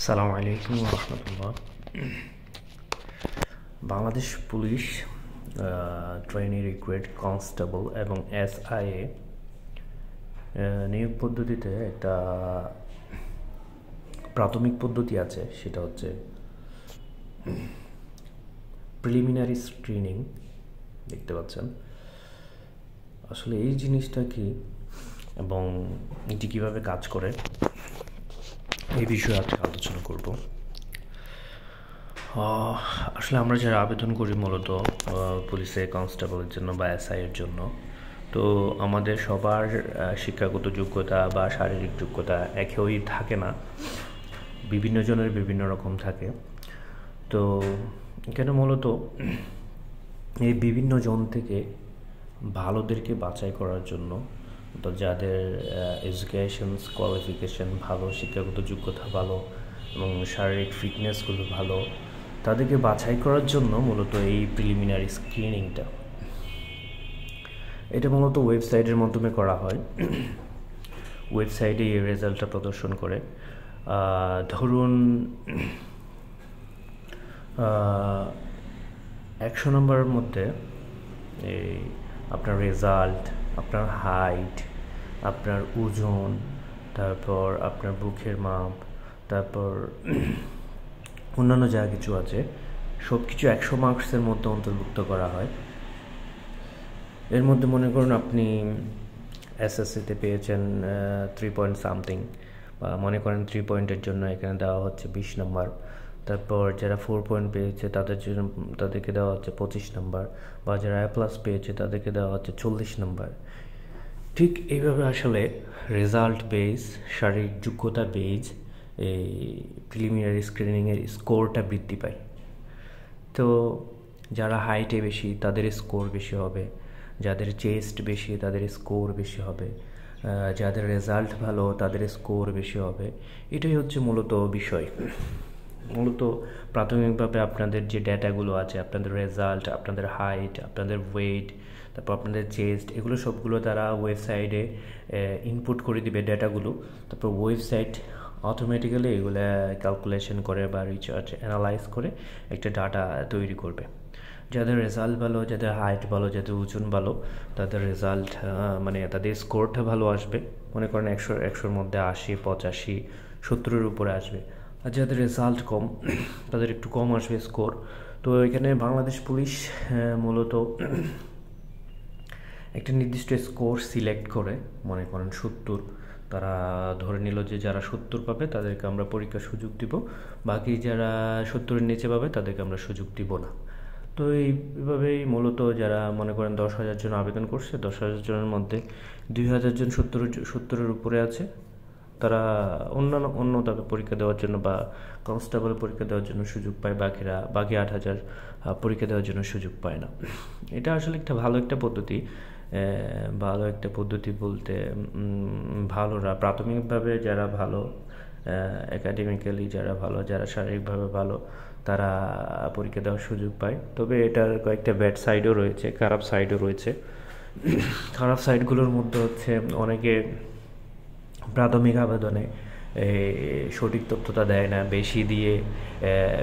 সালামু আলাইকুম রহমতুল্লাহ। Bangladesh police trainee recruit constable এবং SIA নিয়োগ পদ্ধতিতে একটা প্রাথমিক পদ্ধতি আছে, সেটা হচ্ছে প্রিলিমিনারি স্ক্রিনিং। দেখতে পাচ্ছেন আসলে এই জিনিসটা কি এবং এটি কীভাবে কাজ করে এই বিষয়ে আজকে আলোচনা করব। আসলে আমরা যারা আবেদন করি মূলত পুলিশে কনস্টেবলের জন্য বা SI এর জন্য, তো আমাদের সবার শিক্ষাগত যোগ্যতা বা শারীরিক যোগ্যতা একই থাকে না, বিভিন্ন জনের বিভিন্ন রকম থাকে। তো এখানে মূলত এই বিভিন্ন জন থেকে ভালোদেরকে বাছাই করার জন্য, তো যাদের এডুকেশনস কোয়ালিফিকেশন ভালো, শিক্ষাগত যোগ্যতা ভালো এবং শারীরিক ফিটনেসগুলো ভালো, তাদেরকে বাছাই করার জন্য মূলত এই প্রিলিমিনারি স্ক্রিনিংটা, এটা মূলত ওয়েবসাইটের মাধ্যমে করা হয়। ওয়েবসাইটে এই রেজাল্টটা প্রদর্শন করে। ধরুন 100 নম্বরের মধ্যে এই আপনার রেজাল্ট, আপনার হাইট, আপনার ওজন, তারপর আপনার বুকের মাপ, তারপর অন্যান্য যা কিছু আছে সব কিছু 100 মার্কসের মধ্যে অন্তর্ভুক্ত করা হয়। এর মধ্যে মনে করুন আপনি SSCতে পেয়েছেন 3 পয়েন্ট সামথিং, বা মনে করেন 3 পয়েন্টের জন্য এখানে দেওয়া হচ্ছে 20 নম্বর। তারপর যারা 4 পয়েন্ট পেয়েছে তাদেরকে দেওয়া হচ্ছে 25 নম্বর, বা যারা A+ পেয়েছে তাদেরকে দেওয়া হচ্ছে 40 নম্বর। ঠিক এইভাবে আসলে রেজাল্ট বেস, শারীরিক যোগ্যতা বেস এই প্রিলিমিনারি স্ক্রিনিংয়ের স্কোরটা বৃদ্ধি পায়। তো যারা হাইটে বেশি তাদের স্কোর বেশি হবে, যাদের চেস্ট বেশি তাদের স্কোর বেশি হবে, যাদের রেজাল্ট ভালো তাদের স্কোর বেশি হবে। এটাই হচ্ছে মূলত বিষয়। মূলত প্রাথমিকভাবে আপনাদের যে ডেটাগুলো আছে, আপনাদের রেজাল্ট, আপনাদের হাইট, আপনাদের ওয়েট, তারপর আপনাদের চেস্ট, এগুলো সবগুলো তারা ওয়েবসাইটে ইনপুট করে দিবে ডেটাগুলো। তারপর ওয়েবসাইট অটোমেটিক্যালি এগুলো ক্যালকুলেশন করে বা রিসার্চ অ্যানালাইজ করে একটা ডাটা তৈরি করবে। যাদের রেজাল্ট ভালো, যাদের হাইট ভালো, যাদের ওজন ভালো, তাদের রেজাল্ট মানে তাদের স্কোরটা ভালো আসবে। মনে করেন 100-100-র মধ্যে 80, 85, 70-এর উপরে আসবে। আর যাদের রেজাল্ট কম তাদের একটু কম আসবে স্কোর। তো এখানে বাংলাদেশ পুলিশ মূলত একটা নির্দিষ্ট স্কোর সিলেক্ট করে, মনে করেন 70, তারা ধরে নিল যে যারা 70 পাবে তাদেরকে আমরা পরীক্ষার সুযোগ দিব, বাকি যারা 70-এর নিচে পাবে তাদেরকে আমরা সুযোগ দিব না। তো এইভাবেই মূলত যারা মনে করেন 10,000 জন আবেদন করছে, 10,000 জনের মধ্যে 2,000 জন 70-এর উপরে আছে, তারা অন্য তাকে পরীক্ষা দেওয়ার জন্য বা কনস্টেবল পরীক্ষা দেওয়ার জন্য সুযোগ পায়, বাকি 8,000 পরীক্ষা দেওয়ার জন্য সুযোগ পায় না। এটা আসলে একটা ভালো একটা পদ্ধতি। বলতে ভালোরা প্রাথমিকভাবে যারা ভালো, একাডেমিক্যালি যারা ভালো, যারা শারীরিকভাবে ভালো, তারা পরীক্ষা দেওয়ার সুযোগ পায়। তবে এটার কয়েকটা ব্যাড সাইডও রয়েছে, খারাপ সাইডও রয়েছে। খারাপ সাইডগুলোর মধ্যে হচ্ছে অনেকে প্রাথমিক আবেদনে সঠিক তথ্যটা দেয় না, বেশি দিয়ে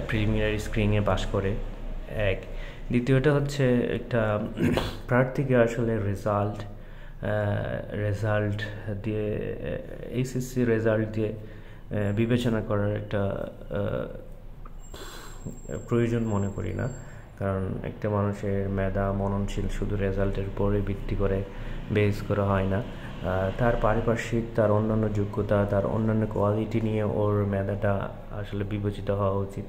প্রিলিমিনারি স্ক্রিনিংয়ে পাস করে। দ্বিতীয়টা হচ্ছে একটা প্রার্থীকে আসলে রেজাল্ট দিয়ে, SSC রেজাল্ট দিয়ে বিবেচনা করার একটা প্রয়োজন মনে করি না। কারণ একটা মানুষের মেধা, মননশীল শুধু রেজাল্টের উপরে ভিত্তি করে বেস করা হয় না, তার পারিপার্শ্বিক, তার অন্যান্য যোগ্যতা, তার অন্যান্য কোয়ালিটি নিয়ে ওর মেধাটা আসলে বিবেচিত হওয়া উচিত।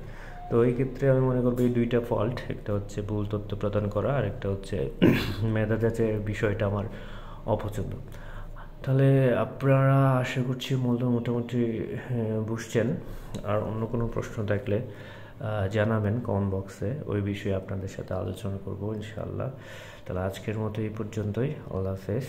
তো এই ক্ষেত্রে আমি মনে করবো এই দুইটা ফল্ট, একটা হচ্ছে ভুল তথ্য প্রদান করা, আর একটা হচ্ছে মেধা যাচাইয়ের বিষয়টা আমার অপছন্দ। তাহলে আপনারা আশা করছি মোটামুটি বুঝছেন। আর অন্য কোনো প্রশ্ন থাকলে জানাবেন কমেন্ট বক্সে, ওই বিষয়ে আপনাদের সাথে আলোচনা করব ইনশাআল্লাহ। তাহলে আজকের মতো এই পর্যন্তই। আল্লাহ হাফেজ।